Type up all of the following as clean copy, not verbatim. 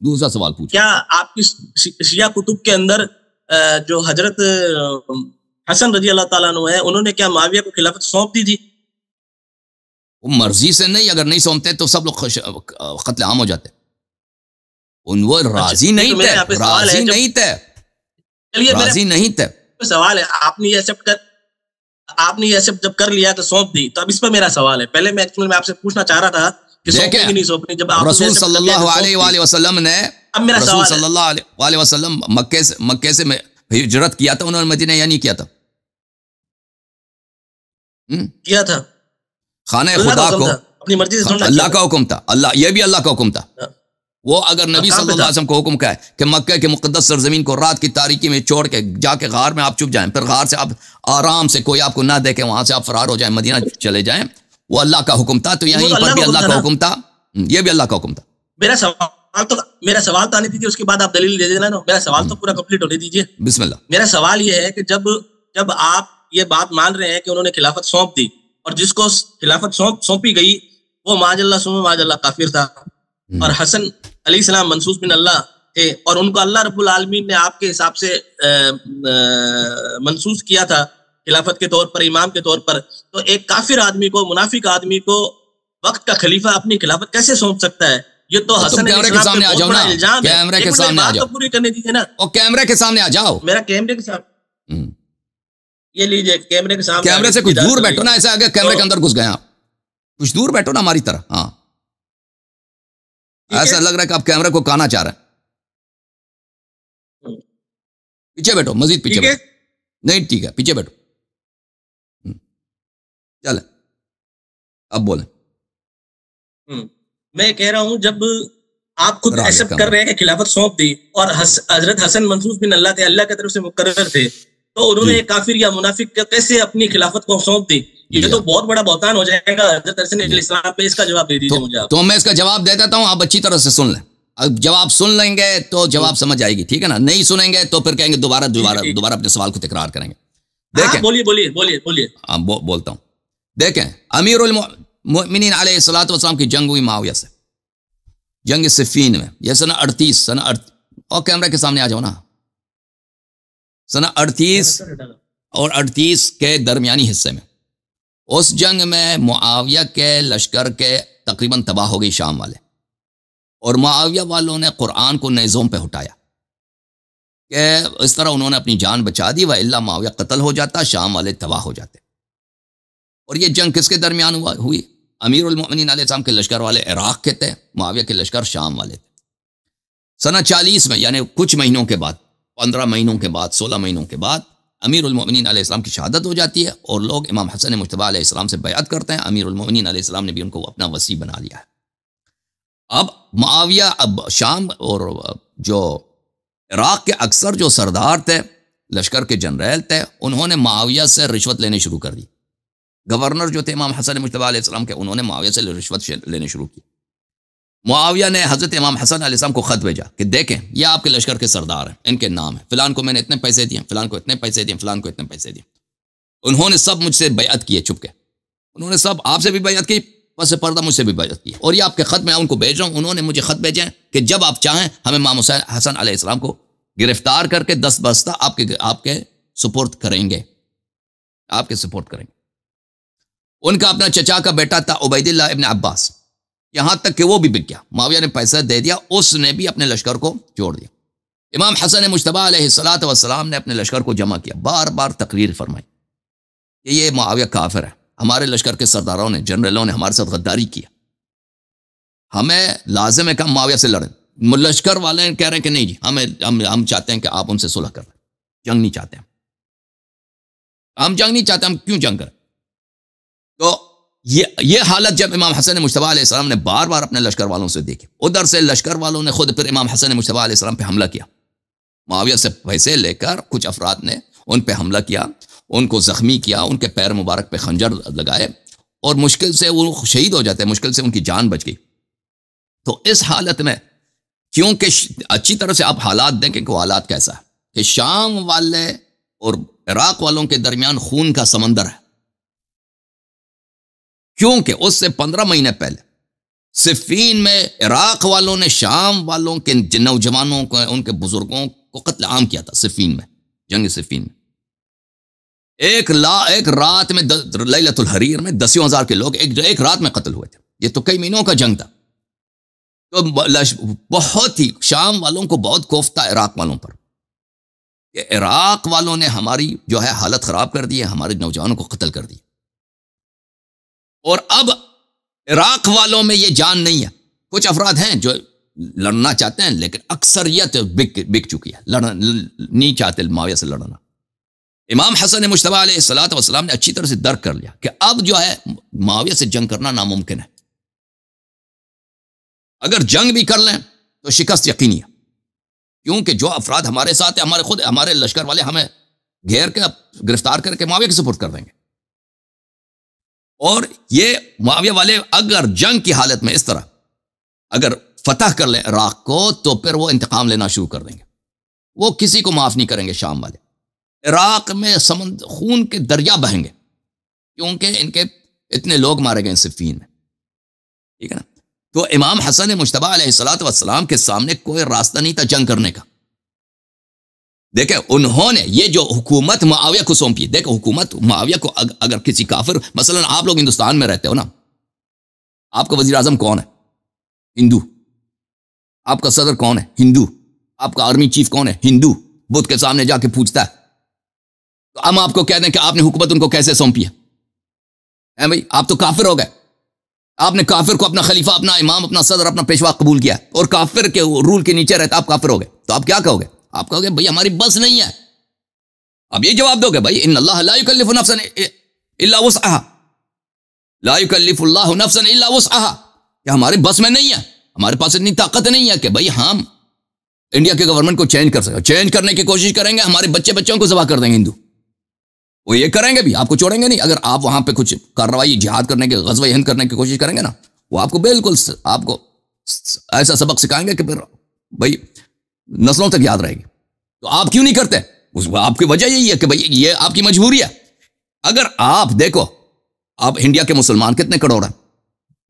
دوسرا سوال پوچھ. کیا آپ کی شیعہ کتب کے اندر جو حضرت حسن رضی اللہ تعالیٰ عنہ ہے انہوں نے کیا معاویہ کو خلافت سونپ دی تھی؟ وہ مرضی سے نہیں، اگر نہیں سونپتے تو سب لوگ قتل عام ہو جاتے. وہ راضی نہیں تھے، راضی نہیں تھے، راضی نہیں تھے. سوال ہے آپ نے یہ ایکسپٹ جب کر لیا تو سونپ دی، تو اب اس پر میرا سوال ہے. پہلے میں آپ سے پوچھنا چاہ رہا تھا کہ سونپنی کہ نہیں سونپنی. جب رسول صلی اللہ علیہ وآلہ وسلم نے رسول صلی اللہ علیہ وسلم مکے سے ہجرت کیا تھا، انہوں نے مدینہ یا نہیں کیا تھا؟ کیا تھا. خانہ خدا کو اپنی مرضی سے اللہ کا حکم تھا، یہ بھی اللہ کا حکم تھا. وہ اگر نبی صلی اللہ علیہ وسلم کو حکم کا ہے کہ مکہ کے مقدس سرزمین کو رات کی تاریکی میں چھوڑ کے جا کے غار میں آپ چھپ جائیں، پھر غار سے آپ آرام سے کوئی آپ کو نہ دیکھے وہاں سے آپ فرار ہو جائیں، مدینہ چلے جائیں، وہ اللہ کا حکم تھا. تو یہیں پر بھی اللہ کا حکم تھا، یہ بھی اللہ کا حکم تھا. میرا سوال تو آنے دیجیے، اس کے بعد آپ دلیل دے دینا. میرا سوال تو پورا کمپلیٹ ہونے دیجیے. بسم اللہ. میرا سوال یہ ہے کہ جب آپ یہ بات مان رہے ہیں کہ انہوں نے خلافت سونپ دی، اور جس کو خلافت سونپی گئی وہ معاذ اللہ کافر تھا، اور حسن علیہ السلام منصوص من اللہ تھے، اور ان کو اللہ رب العالمین نے آپ کے حساب سے منصوص کیا تھا خلافت کے طور پر، امام کے طور پر. تو ایک کافر آدمی کو، منافق آدمی کو وقت کا خلیفہ اپنی خلافت کیسے سونپ سکتا ہے؟ یہ تو حسن علیہ السلام پہ بہت بڑا الزام ہے. کیمرے کے سامنے آ جاؤ، پوری کرنے دیجیے نا. اور کیمرے کے سامنے آ جاؤ. میرا کیمرے کے سامنے یہ لیجیے، کیمرے کے سامنے. کیمرے سے کچھ دور بیٹھو نا، ایسا اگر کیمرے کے اندر گھس گئے آپ، کچھ دور بیٹھو نا ہماری طرح. ہاں ایسا لگ رہا ہے کہ آپ کیمرے کو کہنا چاہ رہے ہیں. پیچھے بیٹھو، مزید پیچھے بیٹھو. نہیں ٹھیک ہے، پیچھے بیٹھو. چلے اب بولیں. میں کہہ رہا ہوں جب آپ خود ایکسپٹ کر رہے ہیں کہ خلافت سونپ دی، اور حضرت حسن منصوص بن اللہ تھے، اللہ کی طرف سے مقرر تھے، تو انہوں نے کافر یا منافق کیسے اپنی خلافت کو سونپ دی؟ یہ تو بہت بڑا بہتان ہو جائے گا حضرت حسن علیہ السلام پہ. اس کا جواب دے دیجیے مجھے. تو میں اس کا جواب دے دیتا ہوں، آپ اچھی طرح سے سن لیں. اب جواب سن لیں گے تو جواب سمجھ آئے گی، ٹھیک ہے نا؟ نہیں سنیں گے تو پھر کہیں گے دوبارہ اپنے سوال کو تکرار کریں گے. دیکھیں بولیے. بولتا ہوں. دیکھیں، امیر المؤمنین علیہ الصلوۃ والسلام کی جنگ ہوئی معاویہ سے، جنگ صفین میں. یہ سنہ 38 اور کیمرے کے سامنے آ جاؤ نا. سنہ 38 اور 38 کے درمیانی حصے میں اس جنگ میں معاویہ کے لشکر کے تقریباً تباہ ہو گئی شام والے، اور معاویہ والوں نے قرآن کو نیزوں پہ اٹھایا کہ اس طرح انہوں نے اپنی جان بچا دی، وَإِلَّا معاویہ قتل ہو جاتا، شام والے تباہ ہو جاتے. اور یہ جنگ کس کے درمیان ہوئی؟ امیر المؤمنین علیہ السلام کے لشکر والے عراق کے تھے، معاویہ کے لشکر شام والے تھے. سنہ 40 میں، یعنی کچھ مہینوں کے بعد، 15 مہینوں کے بعد، 16 مہینوں کے بعد امیر المؤمنین علیہ السلام کی شہادت ہو جاتی ہے، اور لوگ امام حسن مجتبی علیہ السلام سے بیعت کرتے ہیں. امیر المؤمنین علیہ السلام نے بھی ان کو اپنا وصی بنا لیا ہے. اب معاویہ، اب شام اور جو عراق کے اکثر جو سردار تھے، لشکر کے جنرل تھے، انہوں نے معاویہ سے رشوت لینے شروع کر دی. گورنر جو تھے امام حسن مجتبی علیہ السلام کے، انہوں نے معاویہ سے رشوت لینے شروع کی. معاویہ نے حضرت امام حسن علیہ السلام کو خط بھیجا کہ دیکھیں یہ آپ کے لشکر کے سردار ہیں، ان کے نام ہیں، فلان کو میں نے اتنے پیسے دیے، فلان کو اتنے پیسے دیے، فلان کو اتنے پیسے دیے. انہوں نے سب مجھ سے بیعت کی ہے چھپ کے، انہوں نے سب آپ سے بھی بیعت کی، پس پردہ مجھ سے بھی بیعت کی، اور یہ آپ کے خط میں ان کو بھیج رہا ہوں. انہوں نے مجھے خط بھیجے ہیں کہ جب آپ چاہیں ہمیں امام حسن علیہ السلام کو گرفتار کر کے 10 بستہ آپ کے سپورٹ کریں گے، آپ کے سپورٹ کریں گے. ان کا اپنا چچا کا بیٹا تھا عبید اللہ ابن عباس، یہاں تک کہ وہ بھی بک گیا. معاویہ نے پیسہ دے دیا، اس نے بھی اپنے لشکر کو جوڑ دیا. امام حسن مجتبی علیہ الصلوۃ والسلام نے اپنے لشکر کو جمع کیا، بار بار تقریر فرمائی کہ یہ معاویہ کافر ہے، ہمارے لشکر کے سرداروں نے، جنرلوں نے ہمارے ساتھ غداری کیا، ہمیں لازم ہے کہ ہم معاویہ سے لڑیں. لشکر والے کہہ رہے ہیں کہ نہیں جی، ہم چاہتے ہیں کہ آپ ان سے صلح کر لیں، جنگ نہیں چاہتے ہم جنگ نہیں چاہتے، ہم کیوں جنگ کریں؟ تو یہ حالت جب امام حسن مجتبی علیہ السلام نے بار بار اپنے لشکر والوں سے دیکھی، ادھر سے لشکر والوں نے خود پھر امام حسن مجتبی علیہ السلام پہ حملہ کیا. معاویہ سے پیسے لے کر کچھ افراد نے ان پہ حملہ کیا، ان کو زخمی کیا، ان کے پیر مبارک پہ خنجر لگائے، اور مشکل سے وہ شہید ہو جاتے ہیں، مشکل سے ان کی جان بچ گئی. تو اس حالت میں، کیونکہ اچھی طرح سے آپ حالات دیکھیں کہ وہ حالات کیسا ہے کہ شام والے اور عراق والوں کے درمیان خون کا سمندر ہے، کیونکہ اس سے 15 مہینے پہلے صفین میں عراق والوں نے شام والوں کے نوجوانوں کو، ان کے بزرگوں کو قتل عام کیا تھا صفین میں، جنگ صفین میں۔ ایک رات میں لیلۃ الحریر میں 10,000 کے لوگ ایک رات میں قتل ہوئے تھے۔ یہ تو کئی مہینوں کا جنگ تھا۔ تو بہت ہی شام والوں کو بہت خوف تھا عراق والوں پر کہ عراق والوں نے ہماری جو ہے حالت خراب کر دی ہے، ہمارے نوجوانوں کو قتل کر دی۔ اور اب عراق والوں میں یہ جان نہیں ہے، کچھ افراد ہیں جو لڑنا چاہتے ہیں لیکن اکثریت بک چکی ہے، نہیں چاہتے معاویہ سے لڑنا۔ امام حسن مجتبی علیہ الصلوۃ والسلام نے اچھی طرح سے درک کر لیا کہ اب جو ہے معاویہ سے جنگ کرنا ناممکن ہے۔ اگر جنگ بھی کر لیں تو شکست یقینی ہے، کیونکہ جو افراد ہمارے ساتھ ہیں، ہمارے لشکر والے ہمیں گھیر کے گرفتار کر کے معاویہ کے سپرد کر دیں گے۔ اور یہ معاویہ والے اگر جنگ کی حالت میں اس طرح اگر فتح کر لیں عراق کو تو پھر وہ انتقام لینا شروع کر دیں گے، وہ کسی کو معاف نہیں کریں گے۔ شام والے عراق میں خون کے دریا بہیں گے، کیونکہ ان کے اتنے لوگ مارے گئے صفین میں، ٹھیک ہے نا۔ تو امام حسن مجتبی علیہ الصلوۃ والسلام کے سامنے کوئی راستہ نہیں تھا جنگ کرنے کا۔ دیکھیں انہوں نے یہ جو حکومت معاویہ کو سونپی، دیکھیں حکومت معاویہ کو اگر کسی کافر، مثلا آپ لوگ ہندوستان میں رہتے ہو نا، آپ کا وزیر اعظم کون ہے؟ ہندو۔ آپ کا صدر کون ہے؟ ہندو۔ آپ کا آرمی چیف کون ہے؟ ہندو۔ بدھ کے سامنے جا کے پوچھتا ہے، تو ہم آپ کو کہہ دیں کہ آپ نے حکومت ان کو کیسے سونپی ہے بھائی؟ آپ تو کافر ہو گئے۔ آپ نے کافر کو اپنا خلیفہ، اپنا امام، اپنا صدر، اپنا پیشوا قبول کیا اور کافر کے رول کے نیچے رہتا، آپ کافر ہو گئے۔ تو آپ کیا کہو گے؟ آپ کہو گے بھائی ہماری بس نہیں ہے۔ اب یہ جواب دو گے بھائی ان اللہ لا یکلف نفسا الا وسعها، لا یکلف اللہ نفسا الا وسعها، کہ ہمارے بس میں نہیں ہے، ہمارے پاس اتنی طاقت نہیں ہے کہ بھائی ہم انڈیا کے گورنمنٹ کو چینج کر سکیں۔ چینج کرنے کی کوشش کریں گے، ہمارے بچوں کو ذبح کر دیں گے ہندو، وہ یہ کریں گے بھی، آپ کو چھوڑیں گے نہیں۔ اگر آپ وہاں پہ کچھ کارروائی جہاد کرنے کے، غزوہ ہند کرنے کی کوشش کریں گے نا، وہ آپ کو بالکل آپ کو ایسا سبق سکھائیں گے کہ پھر بھائی نسلوں تک یاد رہے گی۔ تو آپ کیوں نہیں کرتے؟ آپ کی وجہ یہی ہے کہ بھائی یہ آپ کی مجبوری ہے۔ اگر آپ دیکھو، آپ انڈیا کے مسلمان کتنے کروڑ ہیں؟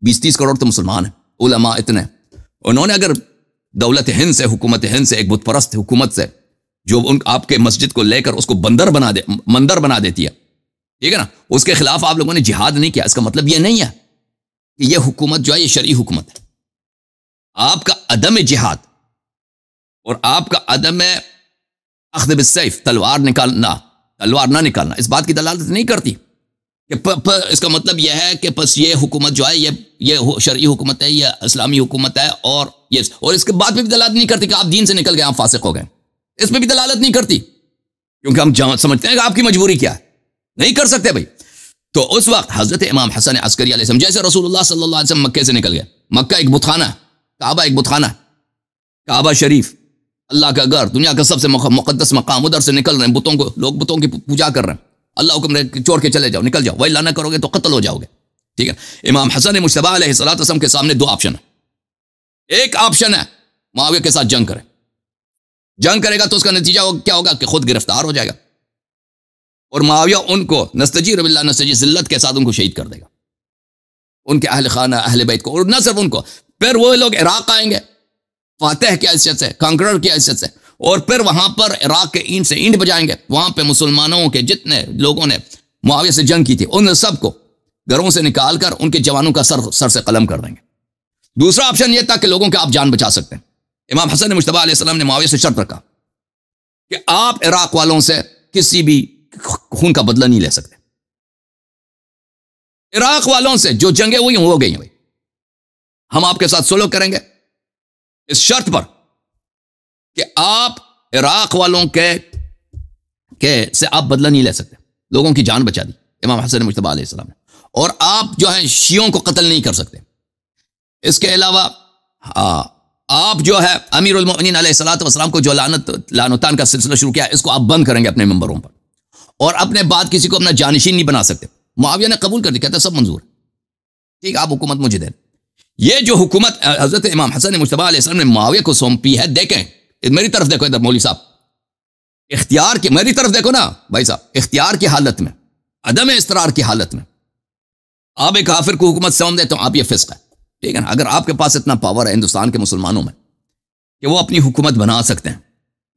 20-30 کروڑ تو مسلمان ہیں، علماء اتنے۔ انہوں نے اگر دولت ہند سے، حکومت ہند سے، ایک بت پرست حکومت سے جو آپ کے مسجد کو لے کر اس کو مندر بنا دیتی ہے، ٹھیک ہے نا، اس کے خلاف آپ لوگوں نے جہاد نہیں کیا، اس کا مطلب یہ نہیں ہے کہ یہ حکومت جو ہے یہ شرعی حکومت ہے۔ آپ کا عدم جہاد اور آپ کا عدم اخذ بالسیف، تلوار نہ نکالنا اس بات کی دلالت نہیں کرتی کہ اس کا مطلب یہ ہے کہ بس یہ حکومت جو ہے یہ شرعی حکومت ہے، یہ اسلامی حکومت ہے، اور اس کے بعد بھی دلالت نہیں کرتی کہ آپ دین سے نکل گئے، آپ فاسق ہو گئے، اس میں بھی دلالت نہیں کرتی، کیونکہ ہم سمجھتے ہیں کہ آپ کی مجبوری کیا ہے، نہیں کر سکتے بھائی۔ تو اس وقت حضرت امام حسن عسکری علیہ السلام، جیسے رسول اللہ صلی اللہ علیہ وسلم مکے سے نکل گئے، مکہ ایک بت خانہ ہے، کعبہ ایک بت خانہ ہے، کعبہ شریف اللہ کا گھر، دنیا کا سب سے مقدس مقام، ادھر سے نکل رہے ہیں، لوگ بتوں کی پوجا کر رہے ہیں، اللہ حکم چھوڑ کے چلے جاؤ، نکل جاؤ، وہی نہ کرو گے تو قتل ہو جاؤ گے، ٹھیک ہے۔ امام حسن مجتبی علیہ الصلوۃ والسلام کے سامنے 2 آپشن ہے۔ ایک آپشن ہے معاویہ کے ساتھ جنگ کرے گا تو اس کا نتیجہ کیا ہوگا کہ خود گرفتار ہو جائے گا، اور معاویہ ان کو نستجیر باللہ نستجیر ذلت کے ساتھ ان کو شہید کر دے گا، ان کے اہل خانہ، اہل بیت کو، اور نہ صرف ان کو، پھر وہ لوگ عراق آئیں گے فاتح کی حیثیت سے، کانکرر کی حیثیت سے، اور پھر وہاں پر عراق کے اینٹ سے اینٹ بجائیں گے، وہاں پہ مسلمانوں کے جتنے لوگوں نے معاویہ سے جنگ کی تھی ان سب کو گھروں سے نکال کر ان کے جوانوں کا سر سے قلم کر دیں گے۔ دوسرا آپشن یہ تھا کہ لوگوں کے آپ جان بچا سکتے ہیں۔ امام حسن مجتبی علیہ السلام نے معاویہ سے شرط رکھا کہ آپ عراق والوں سے کسی بھی خون کا بدلہ نہیں لے سکتے، عراق والوں سے جو جنگیں ہوئی ہو گئی ہیں بھائی، ہم آپ کے ساتھ سلوک کریں گے اس شرط پر کہ آپ عراق والوں کے سے آپ بدلہ نہیں لے سکتے۔ لوگوں کی جان بچا دی امام حسن مجتبی علیہ السلام نے، اور آپ جو ہیں شیعوں کو قتل نہیں کر سکتے۔ اس کے علاوہ آپ جو ہے امیر المؤمنین علیہ الصلوۃ والسلام کو جو لعنتان کا سلسلہ شروع کیا ہے، اس کو آپ بند کریں گے اپنے ممبروں پر، اور اپنے بعد کسی کو اپنا جانشین نہیں بنا سکتے۔ معاویہ نے قبول کر دی، کہتا ہے سب منظور، ٹھیک، آپ حکومت مجھے دیں۔ یہ جو حکومت حضرت امام حسن مجتبی علیہ السلام نے معاویہ کو سونپی ہے، دیکھیں میری طرف دیکھو ادھر مولوی صاحب، اختیار کی میری طرف دیکھو نا بھائی صاحب، اختیار کی حالت میں، عدم استقرار کی حالت میں، آپ ایک کافر کو حکومت سونپ دیں تو آپ یہ فسق ہے، ٹھیک ہے۔ امام حسن مجتبی علیہ السلام نے معاویہ کو سونپی ہے، دیکھیں میری طرف دیکھو نا بھائی صاحب، اختیار کی حالت میں، عدم استقرار کی حالت میں، آپ ایک کافر کو حکومت سونپ دیں تو آپ یہ فسق ہے۔ ٹھیک ہے نا. اگر آپ کے پاس اتنا پاور ہے ہندوستان کے مسلمانوں میں کہ وہ اپنی حکومت بنا سکتے ہیں,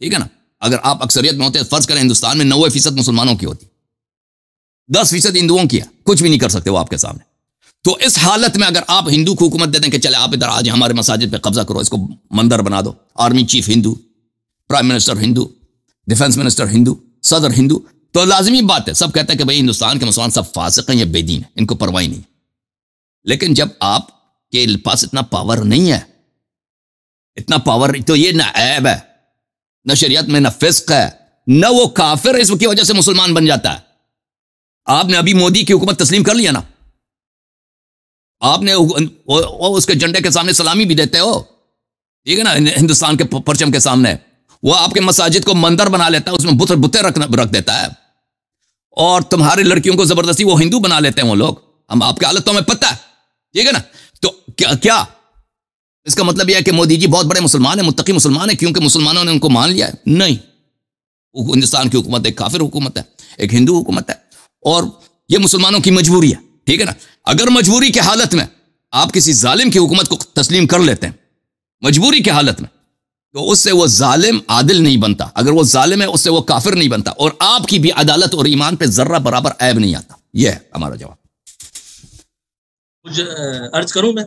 ٹھیک ہے نا, اگر آپ اکثریت میں ہوتے, فرض کریں ہندوستان میں 90% مسلمانوں کی ہوتی, 10% ہندوؤں کی ہے, کچھ بھی نہیں کر سکتے وہ آپ کے سامنے. تو اس حالت میں اگر آپ ہندو کو حکومت دے دیں کہ چلے آپ ادھر آ جائیں, ہمارے مساجد پہ قبضہ کرو, اس کو مندر بنا دو, آرمی چیف ہندو, پرائم منسٹر ہندو, ڈیفنس منسٹر ہندو, صدر ہندو, تو لازمی بات ہے سب کہتے ہیں کہ بھئی ہندوستان کے مسلمان سب فاسق ہیں یا بے دین ہیں, ان کو پرواہ نہیں. لیکن جب آپ کے پاس اتنا پاور نہیں ہے, اتنا پاور, تو یہ نہ عیب ہے, نہ شریعت میں, نہ فسق ہے, نہ وہ کافر اس کی وجہ سے مسلمان بن جاتا ہے. آپ نے ابھی مودی کی حکومت تسلیم کر لیا نا, آپ نے اس کے جھنڈے کے سامنے سلامی بھی دیتے ہو, ٹھیک ہے نا, ہندوستان کے پرچم کے سامنے. وہ آپ کے مساجد کو مندر بنا لیتا ہے, اس میں بتیں رکھ دیتا ہے, اور تمہاری لڑکیوں کو زبردستی وہ ہندو بنا لیتے ہیں وہ لوگ. ہم آپ کی حالت تو ہمیں پتہ ہے, ٹھیک ہے نا. تو کیا اس کا مطلب یہ ہے کہ مودی جی بہت بڑے مسلمان ہیں, متقی مسلمان ہیں, کیونکہ مسلمانوں نے ان کو مان لیا ہے؟ نہیں, ہندوستان کی حکومت ایک کافر حکومت ہے, ایک ہندو حکومت ہے, اور یہ مسلمانوں کی مجبوری ہے, ٹھیک ہے نا. اگر مجبوری کی حالت میں آپ کسی ظالم کی حکومت کو تسلیم کر لیتے ہیں, مجبوری کی حالت میں, تو اس سے وہ ظالم عادل نہیں بنتا, اگر وہ ظالم ہے اس سے وہ کافر نہیں بنتا, اور آپ کی بھی عدالت اور ایمان پہ ذرہ برابر عیب نہیں آتا. یہ ہے ہمارا جواب. کچھ عرض کروں میں.